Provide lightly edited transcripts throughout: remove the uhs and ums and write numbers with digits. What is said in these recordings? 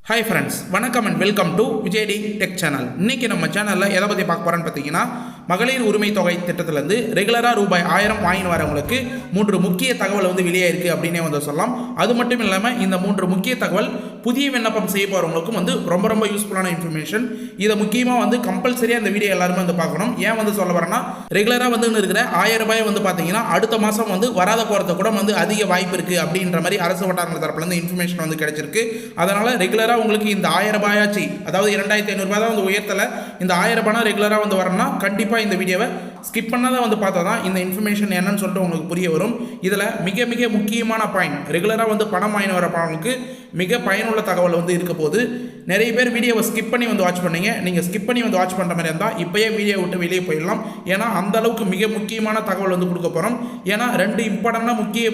Hi friends, வணக்கம் and welcome to விஜய்டி tech channel. இன்றைக்கி நம்ம சேனலில் எதை பற்றி பார்க்க போகிறோன்னு பார்த்தீங்கன்னா, மகளிர் உரிமை தொகை திட்டத்திலேருந்து ரெகுலராக ரூபாய் 1000 வாங்கின்னு வரவங்களுக்கு 3 முக்கிய தகவல் வெளியே இருக்குது அப்படின்னே சொல்லலாம். அது மட்டும் இல்லாமல் இந்த 3 முக்கிய தகவல் புதிய விண்ணப்பம் செய்ய போகிறவங்களுக்கும் ரொம்ப யூஸ்ஃபுல்லான இன்ஃபர்மேஷன். இதை முக்கியமாக கம்பல்சரியாக இந்த வீடியோ எல்லாருமே பார்க்கணும். ஏன் சொல்ல வரேன்னா, ரெகுலராக இருக்கிற 1000 ரூபாய் பார்த்தீங்கன்னா அடுத்த மாதம் வராத போகிறது கூட அதிக வாய்ப்பு இருக்குது அப்படின்ற மாதிரி அரசு வட்டாரங்கள் தரப்புலேருந்து இன்ஃபர்மேஷன் கிடைச்சிருக்கு. அதனால் ரெகுலராக உங்களுக்கு இந்த 1000 ரூபாயாச்சு, அதாவது 2500 ரூபாய் தான் உயர்த்தலை, இந்த 1000 ரூபாய் ரெகுலராக வரணும்னா கண்டிப்பாக இந்த வீடியோவை ஸ்கிப் பண்ணாத பார்த்தா தான் இந்த இன்ஃபர்மேஷன் என்னன்னு சொல்லிட்டு உங்களுக்கு புரிய வரும். இதில் மிக மிக முக்கியமான பாயிண்ட், ரெகுலராக பணம் வாங்கி வரப்பவங்களுக்கு மிக பயனுள்ள தகவல் இருக்க போது. நிறைய பேர் வீடியோவை ஸ்கிப் பண்ணி வாட்ச் பண்ணீங்க. நீங்கள் ஸ்கிப் பண்ணி வாட்ச் பண்ணுற மாதிரி இருந்தால் இப்போயே வீடியோ விட்டு வெளியே போயிடலாம். ஏன்னா அந்த அளவுக்கு மிக முக்கியமான தகவல் கொடுக்க போகிறோம். ஏன்னா 2 இம்பார்ட்டண்டான முக்கிய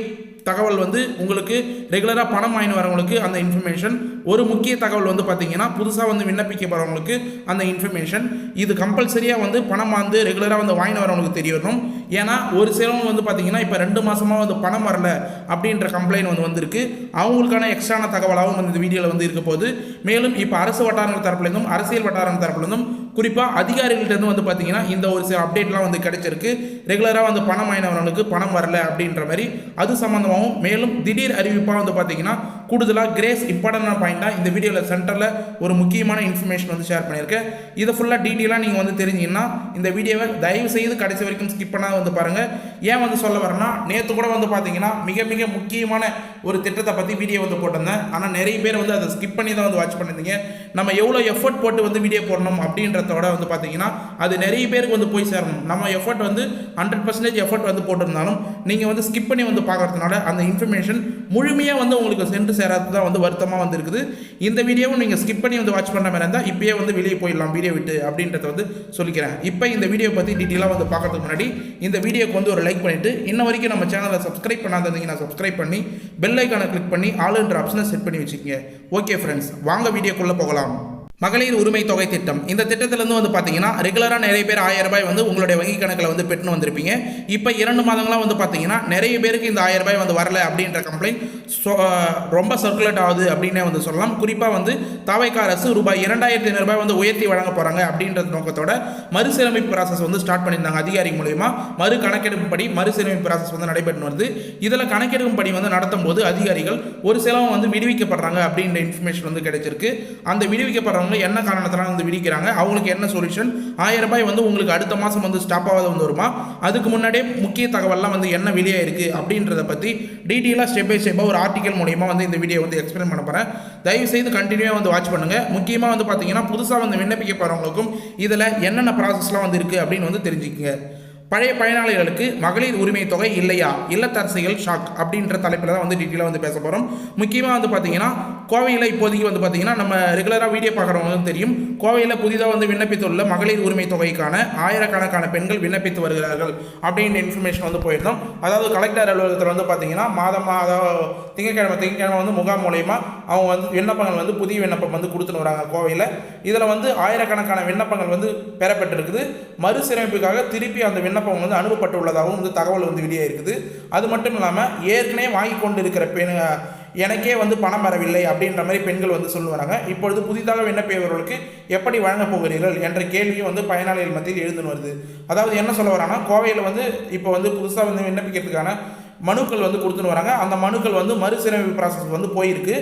தகவல் உங்களுக்கு ரெகுலராக பணம் வாங்கி வரவங்களுக்கு அந்த இன்ஃபர்மேஷன். ஒரு முக்கிய தகவல் பார்த்தீங்கன்னா, புதுசாக விண்ணப்பிக்க போகிறவங்களுக்கு அந்த இன்ஃபர்மேஷன். இது கம்பல்சரியாக பணம் ரெகுலராக வாங்கி வரவங்களுக்கு தெரிய வரணும். ஏன்னா ஒரு சிலவங்க பார்த்தீங்கன்னா இப்போ 2 மாதமாக பணம் வரல அப்படின்ற கம்ப்ளைண்ட் வந்திருக்கு. அவங்களுக்கான எக்ஸ்ட்ரான தகவலாகவும் இந்த வீடியோவில் இருக்க போது. மேலும் இப்போ அரசு வட்டாரங்கள் தரப்புலேருந்தும் அரசியல் வட்டாரங்கள் தரப்புலேருந்தும் குறிப்பாக அதிகாரிகள்கிட்ட பார்த்தீங்கன்னா இந்த ஒரு சில அப்டேட்லாம் கிடைச்சிருக்கு. ரெகுலராக பணம் வாங்கி வரவங்களுக்கு பணம் வரல அப்படின்ற மாதிரி அது சம்மந்தமாகவும், மேலும் திடீர் அறிவிப்பாக பார்த்தீங்கன்னா கூடுதலாக கிரேஸ் இம்பார்ட்டன்டான பாயிண்டாக இந்த வீடியோவில் சென்டரில் ஒரு முக்கியமான இன்ஃபர்மேஷன் ஷேர் பண்ணியிருக்கேன். இதை ஃபுல்லாக டீட்டெயிலாக நீங்கள் தெரிஞ்சிங்கன்னா இந்த வீடியோவை தயவு செய்து கடைசி வரைக்கும் ஸ்கிப் பண்ணாத பாருங்கள். ஏன் சொல்ல வரேன்னா, நேற்று கூட பார்த்தீங்கன்னா மிக மிக முக்கியமான ஒரு திட்டத்தை பற்றி வீடியோ போட்டிருந்தேன். ஆனால் நிறைய பேர் அதை ஸ்கிப் பண்ணி தான் வாட்ச் பண்ணியிருந்தீங்க. நம்ம எவ்வளோ எஃபர்ட் போட்டு வீடியோ போடணும் அப்படின்றதோட பார்த்தீங்கன்னா அது நிறைய பேருக்கு போய் சேரணும். நம்ம எஃபர்ட் 100% எஃபர்ட் போட்டிருந்தாலும் நீங்கள் ஸ்கிப் பண்ணி பார்க்கறதுனால அந்த இன்ஃபர்மேஷன் முழுமையாக உங்களுக்கு சென்று சேராது தான் வருத்தமாக இருக்குது. இந்த வீடியோவும் நீங்கள் ஸ்கிப் பண்ணி வாட்ச் பண்ணுற மாதிரி இருந்தால் இப்போயே வெளியே போயிடலாம் வீடியோ விட்டு அப்படின்றத சொல்லிக்கிறேன். இப்போ இந்த வீடியோ பற்றி டீட்டெயிலாக பார்க்கறதுக்கு முன்னாடி இந்த வீடியோக்கு ஒரு லைக் பண்ணிவிட்டு, இன்ன வரைக்கும் நம்ம சேனலை சப்ஸ்கிரைப் பண்ணாதீங்கன்னா சப்ஸ்கிரைப் பண்ணி பெல் ஐக்கானை கிளிக் பண்ணி ஆளுன்ற ஆப்ஷனை செட் பண்ணி வச்சுக்கோங்க. ஓகே ஃப்ரெண்ட்ஸ், வாங்க வீடியோக்குள்ளே போகலாம். மகளிர் உரிமை தொகை திட்டம். இந்த திட்டத்திலேருந்து பார்த்தீங்கன்னா ரெகுலராக நிறைய பேர் 1000 ரூபாய் உங்களுடைய வங்கி கணக்கில் பெற்று வந்திருப்பீங்க. இப்போ 2 மாதங்களாக பார்த்தீங்கன்னா நிறைய பேருக்கு இந்த 1000 ரூபாய் வரல அப்படின்ற கம்ப்ளைண்ட் ரொம்ப சர்க்குலேட் ஆகுது அப்படின்னே சொல்லலாம். குறிப்பாக தவைக்க அரசு ரூபாய் 2500 ரூபாய் உயர்த்தி வழங்க போகிறாங்க அப்படின்ற நோக்கத்தோட மறுசீரமைப்பு ப்ராசஸ் ஸ்டார்ட் பண்ணியிருந்தாங்க. அதிகாரி மூலயமா மறு கணக்கெடுப்பு படி மறுசீரமைப்பு ப்ராசஸ் நடைபெற்று வருது. இதில் கணக்கெடுக்கும் படி நடத்தும் போது அதிகாரிகள் ஒரு சிலவங்க விடுவிக்கப்படுறாங்க அப்படின்ற இன்ஃபர்மேஷன் கிடைச்சிருக்கு. அந்த விடுவிக்கப்படுறவங்க என்ன காரணத்தினால விடுவிக்கிறாங்க, அவங்களுக்கு என்ன சொல்யூஷன், 1000 ரூபாய் உங்களுக்கு அடுத்த மாதம் ஸ்டாப் ஆகாத வருமா, அதுக்கு முன்னாடியே முக்கிய தகவல்லாம் என்ன வெளியே இருக்குது அப்படின்றத பற்றி டீட்டெயிலாக ஸ்டெப் பை ஸ்டெப்பாக ஒரு ஆர்டிக்கல் மூலமா இந்த வீடியோ எக்ஸ்பிளைன் பண்ண போகிறேன். தயவு செய்து கண்டினியூவாக வாட்ச் பண்ணுங்கள். முக்கியமாக பார்த்தீங்கன்னா புதுசாக விண்ணப்பிக்க போகிறவங்களுக்கும் இதில் என்னென்ன ப்ராசஸ்லாம் இருக்குது அப்படின்னு தெரிஞ்சுக்கங்க. பழைய பயனாளிகளுக்கு மகளிர் உரிமை தொகை இல்லையா, இல்லத்தரசிகள் ஷாக் அப்படின்ற தலைப்பில் தான் டீட்டெயிலாக பேச போகிறோம். முக்கியமாக பார்த்தீங்கன்னா கோவையில் இப்போதைக்கு பார்த்தீங்கன்னா நம்ம ரெகுலராக வீடியோ பார்க்குறவங்களுக்கு தெரியும், கோவையில் புதிதாக விண்ணப்பித்துள்ள மகளிர் உரிமை தொகைக்கான ஆயிரக்கணக்கான பெண்கள் விண்ணப்பித்து வருகிறார்கள் அப்படின்ற இன்ஃபர்மேஷன் போயிருந்தோம். அதாவது கலெக்டர் அலுவலகத்தில் பார்த்தீங்கன்னா அதாவது திங்கக்கிழமை முகாம் மூலயமா அவங்க விண்ணப்பங்கள் புதிய விண்ணப்பம் கொடுத்துன்னு வராங்க கோவையில். இதில் ஆயிரக்கணக்கான விண்ணப்பங்கள் பெறப்பட்டிருக்குது. மறுசீரமைப்புக்காக திருப்பி அந்த விண்ணப்பம் அனுப்பப்பட்டுள்ளதாகவும் தகவல் வெளியே இருக்குது. அது மட்டும் இல்லாமல் ஏற்கனவே வாங்கி கொண்டு இருக்கிற எனக்கே பணம் வரவில்லை அப்படின்ற மாதிரி பெண்கள் சொல்லுவாங்க. இப்பொழுது புதிதாக விண்ணப்பிப்பவர்களுக்கு எப்படி வழங்கப் போகிறீர்கள் என்ற கேள்வியும் பயனாளிகள் மத்தியில் எழுந்துன்னு வருது. அதாவது என்ன சொல்ல வராங்கன்னா, கோவையில் இப்போ புதுசாக விண்ணப்பிக்கிறதுக்கான மனுக்கள் கொடுத்துன்னு வராங்க. அந்த மனுக்கள் மறுசீரமைப்பு ப்ராசஸ் போயிருக்கு.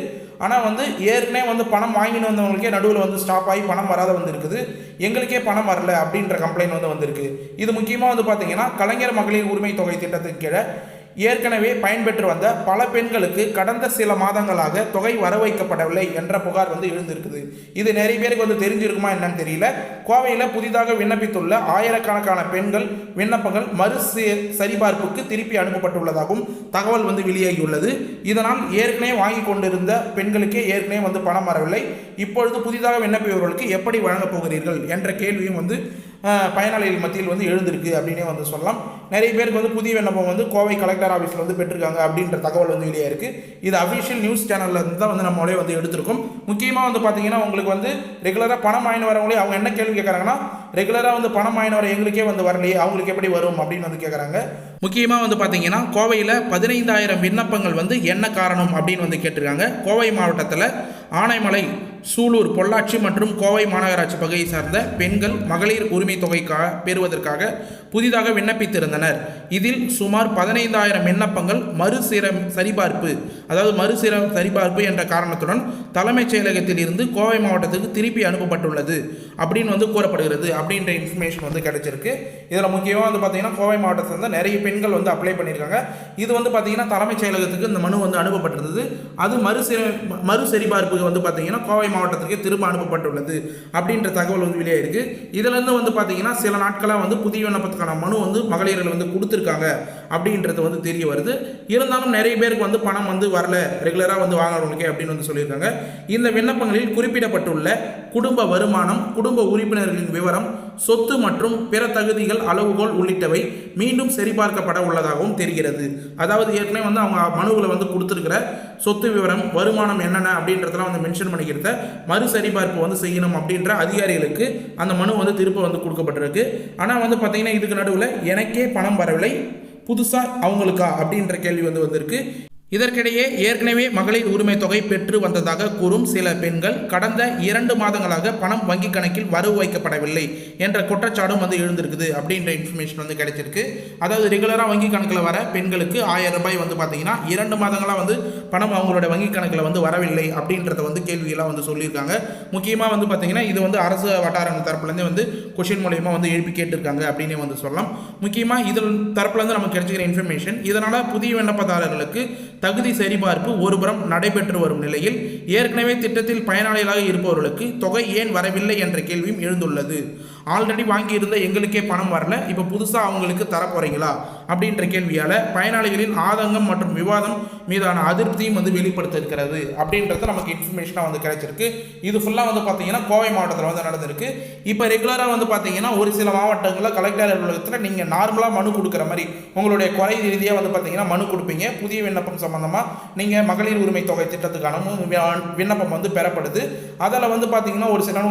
ஆனால் ஏற்கனவே பணம் வாங்கின்னு வந்தவங்களுக்கே நடுவில் ஸ்டாப் ஆகி பணம் வராத இருக்குது. எங்களுக்கே பணம் வரல அப்படின்ற கம்ப்ளைண்ட் வந்திருக்கு. இது முக்கியமாக பார்த்தீங்கன்னா கலைஞர் மகளிர் உரிமை தொகை திட்டத்துக்கு கீழே ஏற்கனவே பயன்பெற்று வந்த பல பெண்களுக்கு கடந்த சில மாதங்களாக தொகை வர வைக்கப்படவில்லை என்ற புகார் எழுந்திருக்குது. இது நிறைய பேருக்கு தெரிஞ்சிருக்குமா என்னன்னு தெரியல. கோவையில் புதிதாக விண்ணப்பித்துள்ள ஆயிரக்கணக்கான பெண்கள் விண்ணப்பங்கள் சரிபார்ப்புக்கு திருப்பி அனுப்பப்பட்டுள்ளதாகவும் தகவல் வெளியாகியுள்ளது. இதனால் ஏற்கனவே வாங்கி கொண்டிருந்த பெண்களுக்கே ஏற்கனவே பணம் வரவில்லை. இப்பொழுது புதிதாக விண்ணப்பிப்பவர்களுக்கு எப்படி வழங்கப் போகிறீர்கள் என்ற கேள்வியும் பயனாளிகள் மத்தியில் எழுந்திருக்கு அப்படின்னே சொல்லலாம். நிறைய பேருக்கு புதிய விண்ணப்பம் கோவை கலெக்டர் ஆஃபீஸில் பெற்றிருக்காங்க அப்படின்ற தகவல் வெளியே இருக்குது. இது அஃபிஷியல் நியூஸ் சேனலில் இருந்து தான் நம்மளே எடுத்திருக்கோம். முக்கியமாக பார்த்தீங்கன்னா உங்களுக்கு ரெகுலராக பணம் வாங்கி வரவங்களே அவங்க என்ன கேள்வி கேட்குறாங்கன்னா, ரெகுலராக பணம் வாங்கி வர எங்களுக்கே வரலையே, அவங்களுக்கு எப்படி வரும் அப்படின்னு கேட்குறாங்க. முக்கியமாக பார்த்தீங்கன்னா கோவையில் 15000 விண்ணப்பங்கள் என்ன காரணம் அப்படின்னு கேட்டிருக்காங்க. கோவை மாவட்டத்தில் ஆனைமலை சூலூர், பொள்ளாச்சி மற்றும் கோவை மாநகராட்சி பகுதியை சார்ந்த பெண்கள் மகளிர் உரிமை தொகை பெறுவதற்காக புதிதாக விண்ணப்பித்திருந்தனர். இதில் சுமார் 15,000 விண்ணப்பங்கள் சரிபார்ப்பு என்ற காரணத்துடன் தலைமைச் செயலகத்தில் இருந்து கோவை மாவட்டத்துக்கு திருப்பி அனுப்பப்பட்டுள்ளது அப்படின்னு கூறப்படுகிறது அப்படின்ற இன்ஃபர்மேஷன் கிடைச்சிருக்கு. இதில் முக்கியமாக பார்த்தீங்கன்னா கோவை மாவட்டத்தில் இருந்து நிறைய பெண்கள் அப்ளை பண்ணியிருக்காங்க. இது பார்த்தீங்கன்னா தலைமைச் செயலகத்துக்கு இந்த மனு அனுப்பப்பட்டிருந்தது. அது மறு சரிபார்ப்புக்கு பார்த்தீங்கன்னா கோவை மாவட்டத்திற்கு திரும்ப அனுப்பப்பட்டுள்ளது அப்படின்ற தகவல் வெளியாயிருக்கு. இதிலிருந்து பார்த்தீங்கன்னா சில நாட்களாக புதிய விண்ணப்பத்துக்கான மனு மகளிர்கள் கொடுத்துருக்காங்க அப்படின்றது தெரிய வருது. இருந்தாலும் நிறைய பேருக்கு பணம் வரல, ரெகுலராக வாங்குறவங்களுக்கே அப்படின்னு சொல்லியிருக்காங்க. இந்த விண்ணப்பங்களில் குறிப்பிடப்பட்டுள்ள குடும்ப வருமானம், குடும்ப உறுப்பினர்களின் விவரம், சொத்து மற்றும் பிற தகுதிகள், அளவுகோல் உள்ளிட்டவை மீண்டும் சரிபார்க்கப்பட உள்ளதாகவும் தெரிகிறது. அதாவது ஏற்கனவே அவங்க மனுவில் கொடுத்துருக்கிற சொத்து விவரம், வருமானம் என்னென்ன அப்படின்றதெல்லாம் மென்ஷன் பண்ணிக்கிறத மறு சரிபார்ப்பு செய்யணும் அப்படின்ற அதிகாரிகளுக்கு அந்த மனு திரும்ப கொடுக்கப்பட்டிருக்கு. ஆனால் பார்த்தீங்கன்னா இதுக்கு நடுவில் எனக்கே பணம் வரவில்லை, புதுசாக அவங்களுக்கா அப்படின்ற கேள்வி வந்திருக்கு. இதற்கிடையே ஏற்கனவே மகளிர் உரிமை தொகை பெற்று வந்ததாக கூறும் சில பெண்கள் கடந்த 2 மாதங்களாக பணம் வங்கி கணக்கில் வரவு வைக்கப்படவில்லை என்ற குற்றச்சாட்டும் எழுந்திருக்குது அப்படின்ற இன்ஃபர்மேஷன் கிடைச்சிருக்கு. அதாவது ரெகுலராக வங்கி கணக்கில் வர பெண்களுக்கு 1000 ரூபாய் பார்த்தீங்கன்னா 2 மாதங்களாக பணம் அவங்களோட வங்கி கணக்கில் வரவில்லை அப்படின்றத கேள்வியெல்லாம் சொல்லியிருக்காங்க. முக்கியமாக பார்த்தீங்கன்னா இது அரசு வட்டாரங்கள் தரப்புலேருந்து கொஷின் மூலயமா எழுப்பி கேட்டிருக்காங்க அப்படின்னு சொல்லலாம். முக்கியமாக இதில் தரப்புலேருந்து நமக்கு கிடைச்சிக்கிற இன்ஃபர்மேஷன், இதனால் புதிய விண்ணப்பதாரர்களுக்கு தகுதி சரிபார்ப்பு ஒருபுறம் நடைபெற்று வரும் நிலையில் ஏற்கனவே திட்டத்தில் பயனாளிகளாக இருப்பவர்களுக்கு தொகை ஏன் வரவில்லை என்ற கேள்வியும் எழுந்துள்ளது. ஆல்ரெடி வாங்கியிருந்த எங்களுக்கே பணம் வரல, இப்போ புதுசாக அவங்களுக்கு தர போகிறீங்களா அப்படின்ற கேள்வியால் பயனாளிகளின் ஆதங்கம் மற்றும் விவாதம் மீதான அதிருப்தியும் வெளிப்படுத்த இருக்கிறது அப்படின்றது நமக்கு இன்ஃபர்மேஷனாக கிடைச்சிருக்கு. இது ஃபுல்லாக பார்த்தீங்கன்னா கோவை மாவட்டத்தில் நடந்திருக்கு. இப்போ ரெகுலராக பார்த்தீங்கன்னா ஒரு சில மாவட்டங்களில் கலெக்டர் அலுவலகத்தில் நீங்கள் நார்மலாக மனு கொடுக்குற மாதிரி உங்களுடைய குறை ரீதியாக பார்த்தீங்கன்னா மனு கொடுப்பீங்க. புதிய விண்ணப்பம் சம்பந்தமாக நீங்கள் மகளிர் உரிமை தொகை திட்டத்துக்கான விண்ணப்பம் பெறப்படுது. அதில் பார்த்தீங்கன்னா ஒரு சில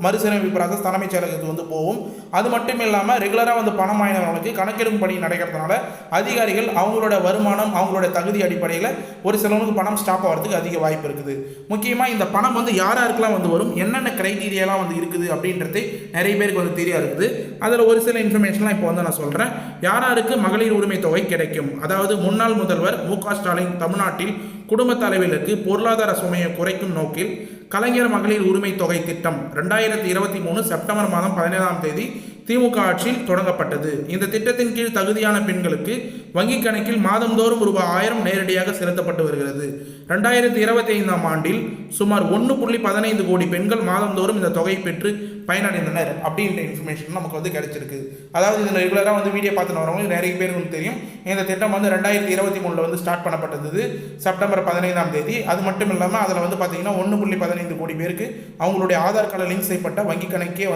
மறுசீரமைப்பு ப்ராசஸ் தலைமைச் செயலகத்துக்கு போகும். அது மட்டும் இல்லாமல் ரெகுலராக பணம் வாங்கினவங்களுக்கு கணக்கெடுப்பு பணி நடக்கிறதுனால அதிகாரிகள் அவங்களோட வருமானம், அவங்களோட தகுதி அடிப்படையில் ஒரு சிலவங்களுக்கு பணம் ஸ்டாப் ஆகிறதுக்கு அதிக வாய்ப்பு இருக்குது. முக்கியமாக இந்த பணம் யாருக்கெல்லாம் வரும், என்னென்ன கிரைட்டீரியாலாம் இருக்குது அப்படின்றது நிறைய பேருக்கு தெரிய இருக்குது. அதில் ஒரு சில இன்ஃபர்மேஷன்லாம் இப்போ நான் சொல்கிறேன். யாருக்கு மகளிர் உரிமை தொகை கிடைக்கும்? அதாவது முன்னாள் முதல்வர் மு.க. ஸ்டாலின் தமிழ்நாட்டில் குடும்ப தலைவர்களுக்கு பொருளாதார சுமையை குறைக்கும் நோக்கில் கலைஞர் மகளிர் உரிமை தொகை திட்டம் 2023 செப்டம்பர் மாதம் 17ஆம் தேதி திமுக ஆட்சியில் தொடங்கப்பட்டது. இந்த திட்டத்தின் கீழ் தகுதியான பெண்களுக்கு வங்கிக் கணக்கில் மாதந்தோறும் ரூபாய் 1000 நேரடியாக செலுத்தப்பட்டு வருகிறது. 2025ஆம் ஆண்டில் சுமார் 1.15 கோடி பெண்கள் மாதந்தோறும் இந்த தொகை பெற்று பயனடைந்தனர் அப்படின்ற இன்ஃபர்மேஷன் நமக்கு கிடைச்சிருக்கு. அதாவது இதில் ரெகுலராக வீடியோ பார்த்துட்டு வரவங்களுக்கு நிறைய பேருக்கு தெரியும். இந்த திட்டம் 2023 ஸ்டார்ட் பண்ணப்பட்டது செப்டம்பர் 15ஆம் தேதி. அது மட்டும் இல்லாமல் அதில் பார்த்தீங்கன்னா 1.15 கோடி பேருக்கு அவங்களுடைய ஆதார் கார்டு லிங்க் செய்யப்பட்ட வங்கி கணக்கே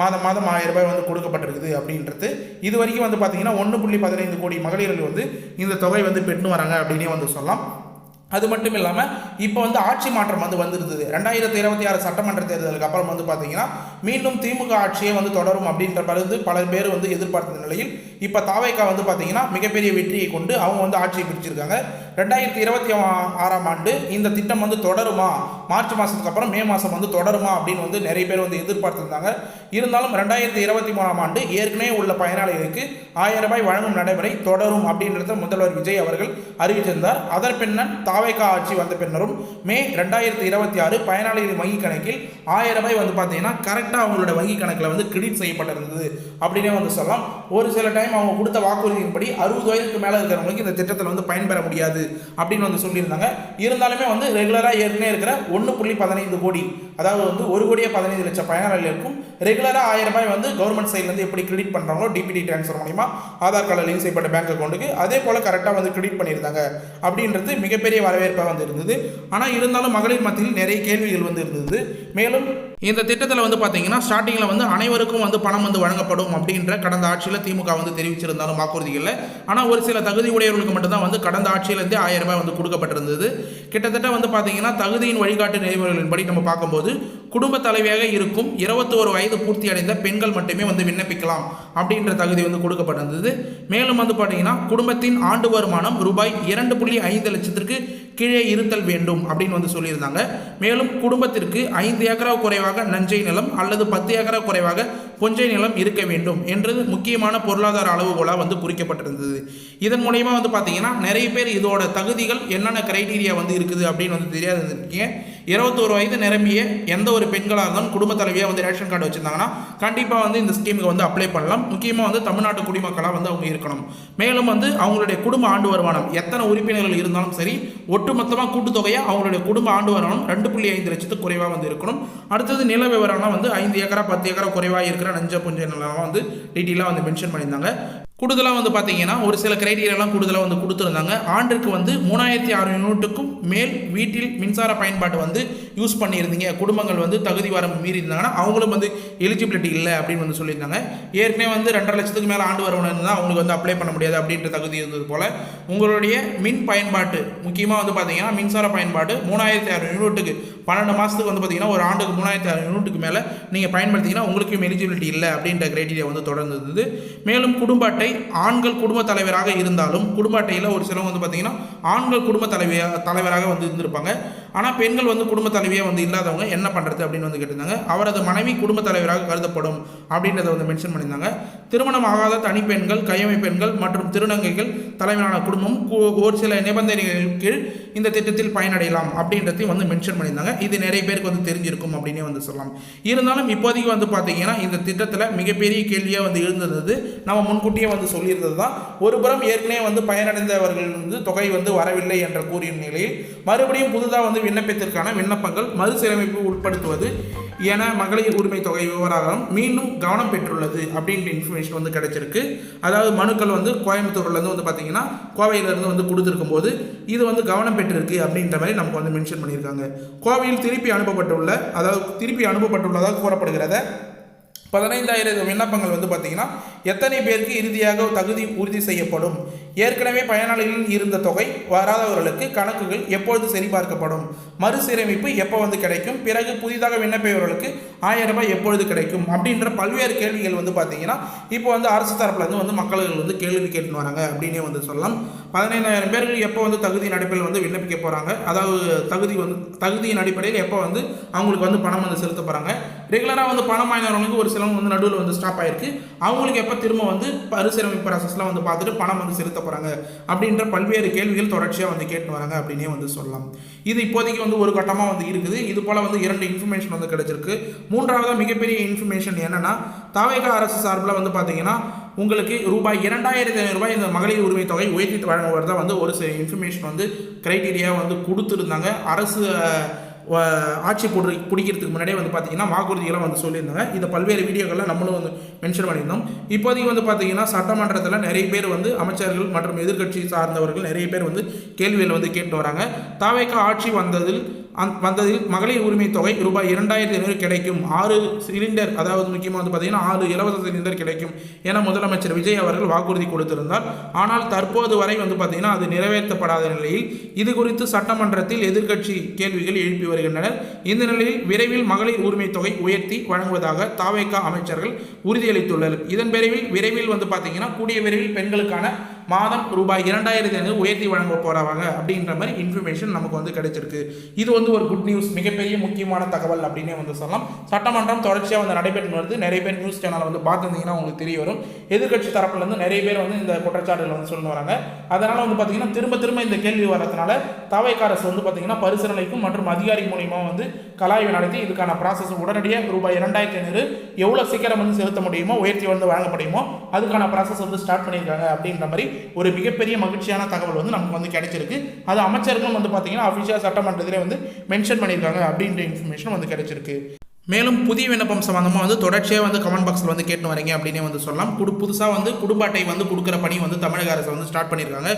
மாதம் 1000 ரூபாய் கொடுக்கப்பட்டிருக்குது அப்படின்றது. இது வரைக்கும் பார்த்தீங்கன்னா 1.15 கோடி மகளிர்கள் இந்த தொகை பெற்று வராங்க அப்படின்னே சொல்லலாம். அது மட்டும் இல்லாமல் இப்போ ஆட்சி மாற்றம் வந்துருந்தது. 2026 சட்டமன்ற தேர்தலுக்கு அப்புறம் பார்த்தீங்கன்னா மீண்டும் திமுக ஆட்சியே தொடரும் அப்படின்ற பல பேர் எதிர்பார்த்த நிலையில் இப்போ தாவேகா பார்த்தீங்கன்னா மிகப்பெரிய வெற்றியை கொண்டு அவங்க ஆட்சியை பிடிச்சிருக்காங்க. 2026ஆம் ஆண்டு இந்த திட்டம் தொடருமா, மார்ச் மாதத்துக்கு அப்புறம் மே மாதம் தொடருமா அப்படின்னு நிறைய பேர் எதிர்பார்த்துருந்தாங்க. இருந்தாலும் 2023ஆம் ஆண்டு ஏற்கனவே உள்ள பயனாளிகளுக்கு 1000 ரூபாய் வழங்கும் நடைமுறை தொடரும் அப்படின்றத முதல்வர் விஜய் அவர்கள் அறிவித்திருந்தார். அதன் பின்னர் தாவேகா ஆட்சி வந்த பின்னரும் மே 2026 பயனாளிகளின் வங்கி கணக்கில் 1000 ரூபாய் பார்த்தீங்கன்னா கரெக்டாக அவங்களோட வங்கி கணக்கில் கிரெடிட் செய்யப்பட்டிருந்தது அப்படின்னே சொல்லலாம். ஒரு சில டைம் அவங்க கொடுத்த வாக்குறுதியின்படி 60 வயதுக்கு மேலே இருக்கிறவங்களுக்கு இந்த திட்டத்தில் பயன்பெற முடியாது அப்படின்னு சொல்லியிருந்தாங்க. இருந்தாலுமே ரெகுலராக ஏற்கனவே இருக்கிற 1.15 கோடி, அதாவது 1,15 லட்சம் பயனாளிகளுக்கும் ரெகுலராக 1000 ரூபாய் கவர்மெண்ட் சைட்லேருந்து எப்படி கிரெடிட் பண்ணுறாங்களோ டிபிடி டிரான்ஸ்ஃபர் மூலிமா ஆதார் கார்டில் லிங்க் செய்யப்பட்ட பேங்க் அக்கௌண்ட்டுக்கு அதே போல் கரெக்டாக கிரெடிட் பண்ணியிருந்தாங்க அப்படின்றது மிகப்பெரிய வரவேற்பாக இருந்தது. ஆனால் இருந்தாலும் மகளிர் மத்தியில் நிறைய கேள்விகள் இருந்தது. மேலும் இந்த திட்டத்தில் பார்த்தீங்கன்னா ஸ்டார்டிங்கில் அனைவருக்கும் பணம் வழங்கப்படும் அப்படின்ற கடந்த ஆட்சியில் திமுக தெரிவிச்சிருந்தாலும் வாக்குறுதிகளில். ஆனால் ஒரு சில தகுதி உடையவர்களுக்கு மட்டும்தான் கடந்த ஆட்சியிலேருந்தே 1000 ரூபாய் கொடுக்கப்பட்டிருந்தது. கிட்டத்தட்ட பார்த்தீங்கன்னா தகுதியின் வழிகாட்டு நெறிமுறைகளின்படி நம்ம பார்க்கும்போது குடும்ப தலைவியாக இருக்கும் 21 வயது பூர்த்தி அடைந்த பெண்கள் மட்டுமே வந்து விண்ணப்பிக்கலாம் அப்படின்ற தகுதி வந்து கொடுக்கப்பட்டிருந்தது. மேலும் வந்து பார்த்தீங்கன்னா குடும்பத்தின் ஆண்டு வருமானம் ரூபாய் 2.5 லட்சத்திற்கு கீழே இருத்தல் வேண்டும் அப்படின்னு வந்து சொல்லியிருந்தாங்க. மேலும் குடும்பத்திற்கு 5 ஏக்கரா குறைவாக நஞ்சை நிலம் அல்லது 10 ஏக்கரா குறைவாக பொஞ்சை நிலம் இருக்க வேண்டும் என்றது முக்கியமான பொருளாதார அளவுகோலாக வந்து குறிக்கப்பட்டிருந்தது. இதன் மூலயமா வந்து பார்த்தீங்கன்னா நிறைய பேர் இதோட தகுதிகள் என்னென்ன கிரைட்டீரியா வந்து இருக்குது அப்படின்னு வந்து தெரியாது இருக்கீங்க. 21 வயது நிரம்பிய எந்த ஒரு பெண்களாக இருந்தாலும் குடும்ப தலைவியாக வந்து ரேஷன் கார்டு வச்சுருந்தாங்கன்னா கண்டிப்பாக வந்து இந்த ஸ்கீமுக்கு வந்து அப்ளை பண்ணலாம். முக்கியமாக வந்து தமிழ்நாட்டு குடிமக்களாக வந்து அவங்க இருக்கணும். மேலும் வந்து அவங்களுடைய குடும்ப ஆண்டு வருமானம் எத்தனை உறுப்பினர்கள் இருந்தாலும் சரி ஒட்டுமொத்தமாக கூட்டுத்தொகையாக அவங்களுடைய குடும்ப ஆண்டு வருமானம் 2.5 லட்சத்துக்கு குறைவாக வந்து இருக்கணும். அடுத்தது நில விவரம்லாம் வந்து 5 ஏக்கரா 10 ஏக்கரா குறைவாக இருக்கிற நஞ்ச புஞ்ச நிலம் வந்து டீட்டெயிலாக வந்து மென்ஷன் பண்ணியிருந்தாங்க. கூடுதலாக வந்து பார்த்தீங்கன்னா ஒரு சில கிரைட்டீரியாலாம் கூடுதலாக வந்து கொடுத்துருந்தாங்க. ஆண்டிற்கு வந்து 3600 யூனிட்டுக்கும் மேல் வீட்டில் மின்சார பயன்பாடு வந்து யூஸ் பண்ணியிருந்தீங்க, குடும்பங்கள் வந்து தகுதி வரம்பு மீறி இருந்தாங்கன்னா அவங்களும் வந்து எலிஜிபிலிட்டி இல்லை அப்படின்னு வந்து சொல்லியிருந்தாங்க. ஏற்கனவே வந்து 2.5 லட்சத்துக்கு மேலே ஆண்டு வருமானம் இருந்தால் அவங்களுக்கு வந்து அப்ளை பண்ண முடியாது அப்படின்ற தகுதி இருந்தது போல் உங்களுடைய மின் பயன்பாட்டு முக்கியமாக வந்து பார்த்தீங்கன்னா மின்சார பயன்பாடு 3600 யூனிட்டுக்கு 12 மாதத்துக்கு வந்து பார்த்தீங்கன்னா ஒரு ஆண்டுக்கு 3600 யூனிட்டுக்கு மேலே நீங்கள் பயன்படுத்திங்கன்னா உங்களுக்கும் எலிஜிபிலிட்டி இல்லை அப்படின்ற கிரைட்டீரியா வந்து தொடர்ந்து இருந்தது. மேலும் குடும்ப அட்டை ஆண்கள் குடும்ப தலைவராக இருந்தாலும் குடும்ப அட்டையில் ஒரு சிலவங்க வந்து பார்த்தீங்கன்னா ஆண்கள் குடும்ப தலைவராக வந்து இருந்திருப்பாங்க. ஆனால் பெண்கள் வந்து குடும்ப தலைவியாக வந்து இல்லாதவங்க என்ன பண்ணுறது அப்படின்னு வந்து கேட்டிருந்தாங்க. அவரது மனைவி குடும்ப தலைவராக கருதப்படும் அப்படின்றத வந்து மென்ஷன் பண்ணியிருந்தாங்க. திருமணம் ஆகாத தனிப்பெண்கள், கையமை பெண்கள் மற்றும் திருநங்கைகள் தலைமையிலான குடும்பம் ஒரு சில நிபந்தனைகளின் கீழ் இந்த திட்டத்தில் பயனடையலாம் அப்படின்றதையும் வந்து மென்ஷன் பண்ணியிருந்தாங்க. இது நிறைய பேருக்கு வந்து தெரிஞ்சிருக்கும் அப்படின்னே வந்து சொல்லலாம். இருந்தாலும் இப்போதைக்கு வந்து பார்த்தீங்கன்னா இந்த திட்டத்தில் மிகப்பெரிய கேள்வியாக வந்து எழுந்தது நம்ம முன்கூட்டியே வந்து சொல்லியிருந்தது தான். ஒரு புறம் ஏற்கனவே வந்து பயனடைந்தவர்கள் வந்து தொகை வந்து வரவில்லை என்ற கூறிய நிலையில் மறுபடியும் புதுதாக வந்து விண்ணப்பத்திற்கான விண்ணப்பங்கள் மறுசீரமைப்பு உட்படுத்துவது என மகளிர் உரிமை தொகை விவகாரம் மீண்டும் கவனம் பெற்றுள்ளது அப்படின்ற இன்ஃபர்மேஷன் வந்து கிடைச்சிருக்கு. அதாவது மனுக்கள் வந்து கோயம்புத்தூர்லேருந்து வந்து பார்த்தீங்கன்னா கோவையிலேருந்து வந்து கொடுத்துருக்கும் போது இது வந்து கவனம் பெற்றிருக்கு அப்படின்ற மாதிரி நமக்கு வந்து மென்ஷன் பண்ணியிருக்காங்க. கோவையில் திருப்பி அனுப்பப்பட்டுள்ளதாக கூறப்படுகிறத 15,000 விண்ணப்பங்கள் வந்து பார்த்தீங்கன்னா எத்தனை பேருக்கு இறுதியாக தகுதி உறுதி செய்யப்படும், ஏற்கனவே பயனாளிகளில் இருந்த தொகை வராதவர்களுக்கு கணக்குகள் எப்பொழுது சரிபார்க்கப்படும், மறுசீரமைப்பு எப்போ வந்து கிடைக்கும், பிறகு புதிதாக விண்ணப்பிப்பவர்களுக்கு 1000 ரூபாய் எப்பொழுது கிடைக்கும் அப்படின்ற பல்வேறு கேள்விகள் வந்து பார்த்தீங்கன்னா இப்போ வந்து அரசு தரப்புலேருந்து வந்து மக்கள் வந்து கேள்வி கேட்டுன்னு வராங்க அப்படின்னே வந்து சொல்லலாம். 15,000 பேர்கள் எப்போ வந்து தகுதியின் அடிப்படையில் வந்து விண்ணப்பிக்க போகிறாங்க, அதாவது தகுதியின் அடிப்படையில் எப்போ வந்து அவங்களுக்கு வந்து பணம் வந்து செலுத்த போகிறாங்க. ரெகுலராக வந்து பணம் வாங்கினவங்களுக்கு ஒரு சிலவங்க வந்து நடுவில் வந்து ஸ்டாப் ஆயிருக்கு, அவங்களுக்கு எப்போ திரும்ப வந்து மறுசீரமைப்பு ப்ராசஸ்லாம் வந்து பார்த்துட்டு பணம் வந்து செலுத்த போகிறாங்க அப்படின்ற பல்வேறு கேள்விகள் தொடர்ச்சியாக வந்து கேட்டு வராங்க அப்படின்னே வந்து சொல்லலாம். இது இப்போதைக்கு வந்து ஒரு கட்டமாக வந்து இருக்குது. இது போல் வந்து 2 இன்ஃபர்மேஷன் வந்து கிடைச்சிருக்கு. மூன்றாவது மிகப்பெரிய இன்ஃபர்மேஷன் என்னன்னா தாவேகா அரசு சார்பில் வந்து பார்த்தீங்கன்னா உங்களுக்கு ரூபாய் 2,500 ரூபாய் இந்த மகளிர் உரிமை தொகை உயர்த்தி வழங்குவதா வந்து ஒரு சில இன்ஃபர்மேஷன் வந்து கிரைட்டீரியா வந்து கொடுத்துருந்தாங்க. அரசு ஆட்சி பிடிக்கிறதுக்கு முன்னாடியே வந்து பார்த்தீங்கன்னா வாக்குறுதிகளாக வந்து சொல்லியிருந்தாங்க. இதை பல்வேறு வீடியோக்களில் நம்மளும் வந்து மென்ஷன் பண்ணியிருந்தோம். இப்போதைக்கு வந்து பார்த்தீங்கன்னா சட்டமன்றத்தில் நிறைய பேர் வந்து அமைச்சர்கள் மற்றும் எதிர்க்கட்சி சார்ந்தவர்கள் நிறைய பேர் வந்து கேள்விகள் வந்து கேட்டு வராங்க. தாவேகா ஆட்சி வந்ததில் மகளிர் உரிமை தொகை ரூபாய் 2,500 கிடைக்கும், 6 சிலிண்டர், அதாவது முக்கியமாக வந்து பார்த்தீங்கன்னா 6 இலவச சிலிண்டர் கிடைக்கும் என முதலமைச்சர் விஜய் அவர்கள் வாக்குறுதி கொடுத்திருந்தார். ஆனால் தற்போது வரை வந்து பார்த்தீங்கன்னா அது நிறைவேற்றப்படாத நிலையில் இது குறித்து சட்டமன்றத்தில் எதிர்க்கட்சி கேள்விகள் எழுப்பி வருகின்றனர். இந்த நிலையில் விரைவில் மகளிர் உரிமை தொகை உயர்த்தி வழங்குவதாக தாவேகா அமைச்சர்கள் உறுதியளித்துள்ளனர். இதன் விரைவில் வந்து பார்த்தீங்கன்னா கூடிய விரைவில் பெண்களுக்கான மாதம் ரூபாய் 2,500 உயர்த்தி வழங்க போறாங்க அப்படின்ற மாதிரி இன்ஃபர்மேஷன் நமக்கு வந்து கிடைச்சிருக்கு. இது வந்து ஒரு குட் நியூஸ், மிகப்பெரிய முக்கியமான தகவல் அப்படின்னே வந்து சொல்லலாம். சட்டமன்றம் தொடர்ச்சியாக வந்து நடைபெற்று வருது. நிறைய பேர் நியூஸ் சேனல் வந்து பார்த்துருந்தீங்கன்னா உங்களுக்கு தெரிய வரும். எதிர்க்கட்சி தரப்புலேருந்து நிறைய பேர் வந்து இந்த குற்றச்சாட்டுகள் வந்து சொல்லி வராங்க. அதனால வந்து பார்த்தீங்கன்னா திரும்ப இந்த கேள்வி வரதுனால தாவேகா அரசு வந்து பார்த்தீங்கன்னா பரிசீலனைக்கும் மற்றும் அதிகாரி மூலியமா வந்து கலாய்வு நடத்தி இதுக்கான ப்ராசஸ் உடனடியாக ரூபாய் 2,500 எவ்வளோ சீக்கிரம் வந்து செலுத்த முடியுமோ உயர்த்தி வந்து வழங்க முடியுமோ அதுக்கான ப்ராசஸ் வந்து ஸ்டார்ட் பண்ணியிருக்காங்க அப்படின்ற மாதிரி ஒரு மிகப்பெரிய மகிழ்ச்சியான தகவல் வந்து நமக்கு வந்து கிடைச்சிருக்கு. அது அமைச்சர்களும் வந்து பார்த்தீங்கன்னா அஃபிஷியல் சட்டமன்றத்திலே வந்து மென்ஷன் பண்ணியிருக்காங்க அப்படின்ற இன்ஃபர்மேஷன் வந்து கிடைச்சிருக்கு. மேலும் புதிய விண்ணப்பம் சம்பந்தமாக வந்து தொடர்ச்சியாக வந்து கமெண்ட் பாக்ஸில் வந்து கேட்டு வரீங்க அப்படின்னே வந்து சொல்லலாம். புதுசாக வந்து குடும்ப அட்டை வந்து கொடுக்குற பணி வந்து தமிழக அரசு வந்து ஸ்டார்ட் பண்ணியிருக்காங்க.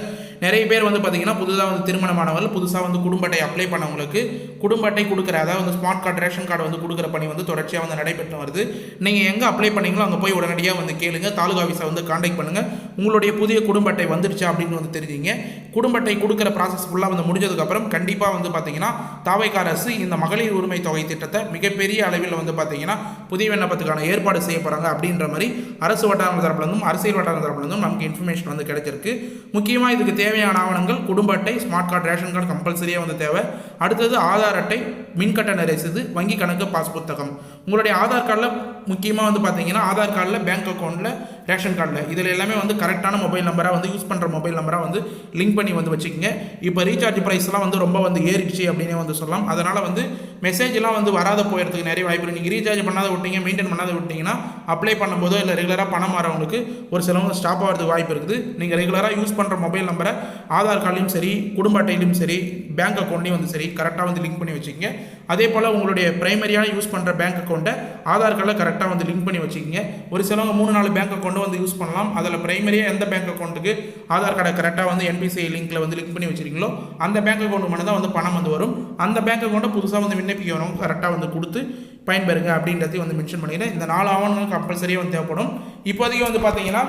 நிறைய பேர் வந்து பார்த்தீங்கன்னா புதுதாக வந்து திருமணமானவர்கள் புதுசாக வந்து குடும்ப அட்டை அப்ளை பண்ணவங்களுக்கு குடும்ப அட்டை கொடுக்குற, அதாவது வந்து ஸ்மார்ட் கார்டு ரேஷன் கார்டு வந்து கொடுக்குற பணி வந்து தொடர்ச்சியாக வந்து நடைபெற்று வருது. நீங்கள் எங்கே அப்ளை பண்ணீங்களோ அங்கே போய் உடனடியாக வந்து கேளுங்க. தாலுகா ஆஃபீஸை வந்து கான்டாக்ட் பண்ணுங்கள். உங்களுடைய புதிய குடும்ப அட்டை வந்துடுச்சா அப்படின்னு வந்து தெரிஞ்சுங்க. குடும்ப அட்டை கொடுக்குற ப்ராசஸ் ஃபுல்லாக வந்து முடிஞ்சதுக்கப்புறம் கண்டிப்பாக வந்து பார்த்தீங்கன்னா தாவேகா அரசு இந்த மகளிர் உரிமை தொகை திட்டத்தை மிகப்பெரிய அளவில் வந்து பார்த்தீங்கன்னா புதிய விண்ணப்பத்துக்கான ஏற்பாடு செய்ய போகிறாங்க அப்படின்ற மாதிரி அரசு வட்டார தரப்புலேருந்தும் அரசியல் வட்டார தரப்புலேருந்தும் நமக்கு இன்ஃபர்மேஷன் வந்து கிடைச்சிருக்கு. முக்கியமாக இதுக்கு தேவையான ஆவணங்கள் குடும்ப அட்டை, ஸ்மார்ட் கார்டு, ரேஷன் கார்டு கம்பல்சரியாக வந்து தேவை. அடுத்தது ஆதார் அட்டை, மின்கட்டண ரசீது, வங்கி கணக்கு, பாஸ் புத்தகம். உங்களுடைய ஆதார் கார்டில் முக்கியமாக வந்து பார்த்தீங்கன்னா ஆதார் கார்டில், பேங்க் அக்கௌண்ட்டில், ரேஷன் கார்டில் இதில் எல்லாமே வந்து கரெக்டான மொபைல் நம்பராக வந்து யூஸ் பண்ணுற மொபைல் நம்பராக வந்து லிங்க் பண்ணி வந்து வச்சுக்கோங்க. இப்போ ரீசார்ஜ் ப்ரைஸ்லாம் வந்து ரொம்ப வந்து ஏறிடுச்சு அப்படின்னே வந்து சொல்லலாம். அதனால் வந்து மெசேஜ்லாம் வந்து வராத போயிறதுக்கு நிறைய வாய்ப்பு இருக்குது. நீங்கள் ரீசார்ஜ் பண்ணாத விட்டீங்க, மெயின்டைன் பண்ணாத விட்டிங்கன்னா அப்ளை பண்ணும்போதோ இல்லை ரெகுலராக பணம் வரவங்களுக்கு ஒரு சிலவங்க ஸ்டாப் ஆகிறதுக்கு வாய்ப்பு இருக்குது. நீங்கள் ரெகுலராக யூஸ் பண்ணுற மொபைல் நம்பரை ஆதார் கார்ட்லையும் சரி, குடும்ப அட்டையிலையும் சரி, பேங்க் அக்கௌண்ட்லையும் வந்து சரி கரெக்டாக வந்து லிங்க் பண்ணி வச்சுக்கோங்க. அதே போல் உங்களுடைய பிரைமரியாக யூஸ் பண்ணுற பேங்க் அக்கௌண்ட்டை ஆதார் கார்டில் கரெக்டாக வந்து லிங்க் பண்ணி வச்சுக்கோங்க. ஒரு சிலவங்க 3-4 பேங்க் அக்கௌண்ட் வந்து யூஸ் பண்ணலாம். அதில் பிரைமரியாக எந்த பேங்க் அக்கௌண்ட்டுக்கு ஆதார் கார்டை கரெக்டாக வந்து NPCI லிங்க்கில் வந்து லிங்க் பண்ணி வச்சிருக்கீங்களோ அந்த பேங்க் அக்கௌண்ட் மட்டும் தான் வந்து பணம் வந்து வரும். அந்த பேங்க் அக்கௌண்ட்டை புதுசாக வந்து விண்ணப்பிக்கணும், கரெக்டாக வந்து கொடுத்து பயன்பெறுங்க அப்படின்றதையும் வந்து மென்ஷன் பண்ணிக்கிறேன். இந்த 4 ஆவணங்கள் கம்பல்சரியாக வந்து தேவைப்படும். இப்போதைக்கு வந்து பார்த்தீங்கன்னா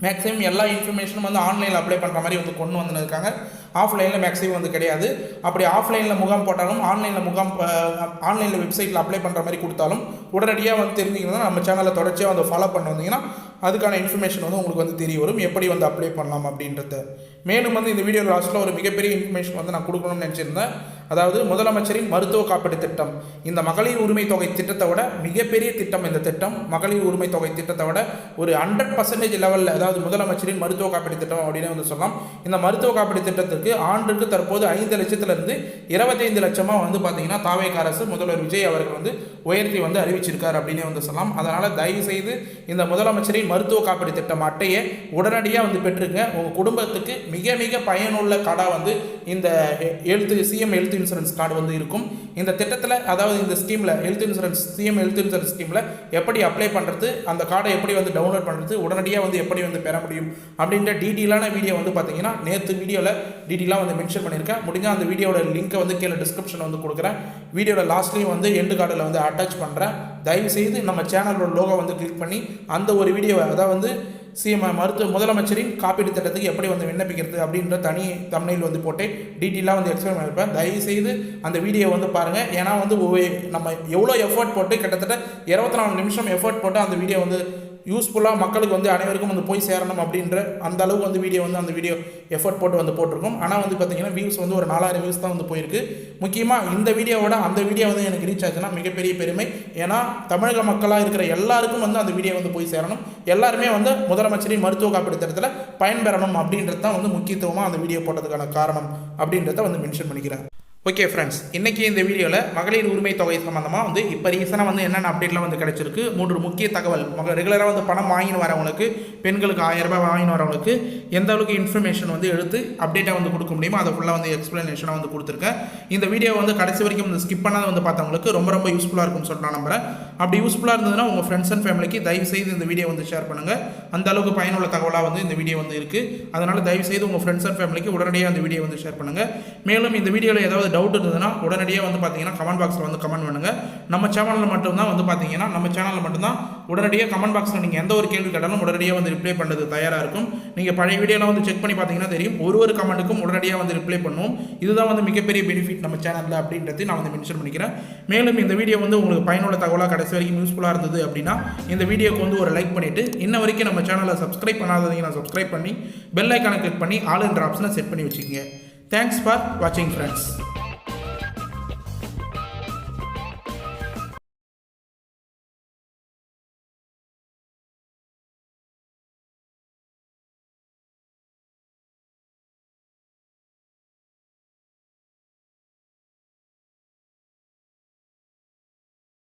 மேக்ஸிமம் எல்லா இன்ஃபர்மேஷனும் வந்து ஆன்லைனில் அப்ளை பண்ணுற மாதிரி வந்து கொண்டு வந்துருக்காங்க. ஆஃப்லைனில் மேக்ஸிமம் வந்து கிடையாது. அப்படி ஆஃப்லைனில் முகாம் போட்டாலும் ஆன்லைனில் வெப்சைட்டில் அப்ளை பண்ணுற மாதிரி கொடுத்தாலும் உடனடியாக வந்து தெரிஞ்சிங்கன்னா நம்ம சேனலை தொடர்ச்சியாக வந்து ஃபாலோ பண்ண வந்தீங்கன்னா அதுக்கான இன்ஃபர்மேஷன் வந்து உங்களுக்கு வந்து தெரிய வரும், எப்படி வந்து அப்ளை பண்ணலாம் அப்படின்றத. மேலும் வந்து இந்த வீடியோ லாஸ்ட்டில் ஒரு மிகப்பெரிய இன்ஃபர்மேஷன் வந்து நான் கொடுக்கணும்னு நினச்சிருந்தேன். அதாவது முதலமைச்சரின் மருத்துவ காப்பீடு திட்டம், இந்த மகளிர் உரிமை தொகை திட்டத்தை விட மிகப்பெரிய திட்டம். இந்த திட்டம் மகளிர் உரிமை தொகை திட்டத்தை விட ஒரு 100% லெவலில், அதாவது முதலமைச்சரின் மருத்துவ காப்பீடு திட்டம் அப்படின்னு வந்து சொல்லலாம். இந்த மருத்துவ காப்பீடு திட்டத்திற்கு ஆண்டுக்கு தற்போது 5 லட்சத்திலிருந்து 25 லட்சமாக வந்து பார்த்தீங்கன்னா தாவேகா அரசு முதல்வர் விஜய் அவர்கள் வந்து உயர்த்தி வந்து அறிவிச்சிருக்கார் அப்படின்னே வந்து சொல்லலாம். அதனால் தயவு செய்து இந்த முதலமைச்சரின் மருத்துவ காப்பீடு திட்டம் அட்டையை உடனடியாக வந்து பெற்றுங்க. உங்கள் குடும்பத்துக்கு மிக மிக பயனுள்ள கார்டாக வந்து இந்த சிஎம் ஹெல்த் இன்சூரன்ஸ் கார்டு வந்து இருக்கும். இந்த திட்டத்தில், அதாவது இந்த ஸ்கீமில் சிஎம் ஹெல்த் இன்சூரன்ஸ் ஸ்கீமில் எப்படி அப்ளை பண்ணுறது, அந்த கார்டை எப்படி வந்து டவுன்லோட் பண்ணுறது, உடனடியாக வந்து எப்படி வந்து பெற முடியும் அப்படின்ற டீட்டெயிலான வீடியோ வந்து பார்த்தீங்கன்னா நேற்று வீடியோவில் டீட்டெயிலாக வந்து மென்ஷன் பண்ணியிருக்கேன். முடிஞ்சால் அந்த வீடியோட லிங்க்கை வந்து கீழே டிஸ்கிரிப்ஷன் வந்து கொடுக்குறேன். வீடியோட லாஸ்ட்லேயும் வந்து எண்டு கார்டில் வந்து அட்டாச் பண்ணுறேன். தயவுசெய்து நம்ம சேனலோட லோகோ வந்து கிளிக் பண்ணி அந்த ஒரு வீடியோவை, அதாவது வந்து முதலமைச்சரின் காப்பீடு திட்டத்துக்கு எப்படி வந்து விண்ணப்பிக்கிறது அப்படின்ற தனி தம்ப்நெயில் வந்து போட்டு டீட்டெயிலாக வந்து எக்ஸ்பிளைன் பண்ணியிருப்பேன். தயவுசெய்து அந்த வீடியோ வந்து பாருங்கள். ஏன்னா வந்து நம்ம எவ்வளோ எஃபர்ட் போட்டு கிட்டத்தட்ட 24 நிமிஷம் எஃபர்ட் போட்டு அந்த வீடியோ வந்து யூஸ்ஃபுல்லாக மக்களுக்கு வந்து அனைவருக்கும் வந்து போய் சேரணும் அப்படின்ற அந்த அளவுக்கு வந்து அந்த வீடியோ எஃபர்ட் போட்டு வந்து போட்டிருக்கோம். ஆனால் வந்து பார்த்தீங்கன்னா வியூஸ் வந்து ஒரு 4000 வியூஸ் தான் வந்து போயிருக்கு. முக்கியமாக இந்த வீடியோவோட அந்த வீடியோ வந்து எனக்கு ரீச் ஆச்சுன்னா மிகப்பெரிய பெருமை. ஏன்னா தமிழக மக்களாக இருக்கிற எல்லாருக்கும் வந்து அந்த வீடியோ வந்து போய் சேரணும், எல்லாருமே வந்து முதலமைச்சரின் மருத்துவ காப்பீடு திட்டத்தில் பயன்பெறணும் அப்படின்றது தான் வந்து முக்கியத்துவமாக அந்த வீடியோ போட்டதுக்கான காரணம் அப்படின்றத வந்து மென்ஷன் பண்ணிக்கிறேன். ஓகே ஃப்ரெண்ட்ஸ், இன்றைக்கி இந்த வீடியோவில் மகளிர் உரிமை தொகை சம்மந்தமாக வந்து இப்போ ரீசனாக வந்து என்னென்ன அப்டேட்லாம் வந்து கிடச்சிருக்கு, 3 முக்கிய தகவல். ரெகுலராக வந்து பணம் வாங்கின்னு வரவங்களுக்கு, பெண்களுக்கு 1000 ரூபாய் வாங்கின்னு வரவங்களுக்கு எந்த அளவுக்கு இன்ஃபர்மேஷன் வந்து எடுத்து அப்டேட்டாக வந்து கொடுக்க முடியுமோ அதை ஃபுல்லாக வந்து எக்ஸ்ப்ளனேஷனாக வந்து கொடுத்துருக்கேன். இந்த வீடியோ வந்து கடைசி வரைக்கும் வந்து ஸ்கிப் பண்ணாத வந்து பார்த்தவங்களுக்கு ரொம்ப ரொம்ப யூஸ்ஃபுல்லாக இருக்கும்னு சொல்லிட்டு நான் நம்புறேன். அப்படி யூஸ்ஃபுல்லாக இருந்ததுன்னா உங்கள் ஃப்ரெண்ட்ஸ் அண்ட் ஃபேமிலிக்கு தயவுசெய்து இந்த வீடியோ வந்து ஷேர் பண்ணுங்கள். அந்த அளவுக்கு பயனுள்ள தகவலாக வந்து இந்த வீடியோ வந்து இருக்குது. அதனால் தயவுசெய்து உங்கள் ஃப்ரெண்ட்ஸ் அண்ட் ஃபேமிலிக்கு உடனடியாக அந்த வீடியோ வந்து ஷேர் பண்ணுங்கள். மேலும் இந்த வீடியோவில் ஏதாவது டவுட் இருந்ததுன்னா உடனடியாக வந்து பார்த்தீங்கன்னா கமெண்ட் பாக்ஸில் வந்து கமெண்ட் பண்ணுங்கள். நம்ம சேனலில் மட்டும்தான் உடனடியாக கமெண்ட் பாக்ஸில் நீங்கள் எந்த ஒரு கேள்வி கேட்டாலும் உடனடியாக வந்து ரிப்ளை பண்ணுறது தயாராக இருக்கும். நீங்கள் பழைய வீடியோலாம் வந்து செக் பண்ணி பார்த்தீங்கன்னா தெரியும், ஒரு கமெண்ட்டுக்கும் உடனடியாக வந்து ரிப்ளை பண்ணுவோம். இதுதான் வந்து மிகப்பெரிய பெனிஃபிட் நம்ம சேனலில் அப்படின்றது நான் வந்து மென்ஷன் பண்ணிக்கிறேன். மேலும் இந்த வீடியோ வந்து உங்களுக்கு பயனுள்ள தகவலாக கடைசி வரைக்கும் யூஸ்ஃபுல்லாக இருந்தது அப்படின்னா இந்த வீடியோக்கு வந்து ஒரு லைக் பண்ணிவிட்டு, இன்ன வரைக்கும் நம்ம சேனலை சப்ஸ்கிரைப் பண்ணாதீங்கன்னா சப்ஸ்கிரைப் பண்ணி பெல் ஐக்கானை கிளிக் பண்ணி ஆல் என்ற ஆப்ஷனை செட் பண்ணி வச்சுக்கோங்க. தேங்க்ஸ் ஃபார் வாட்சிங் ஃப்ரெண்ட்ஸ்.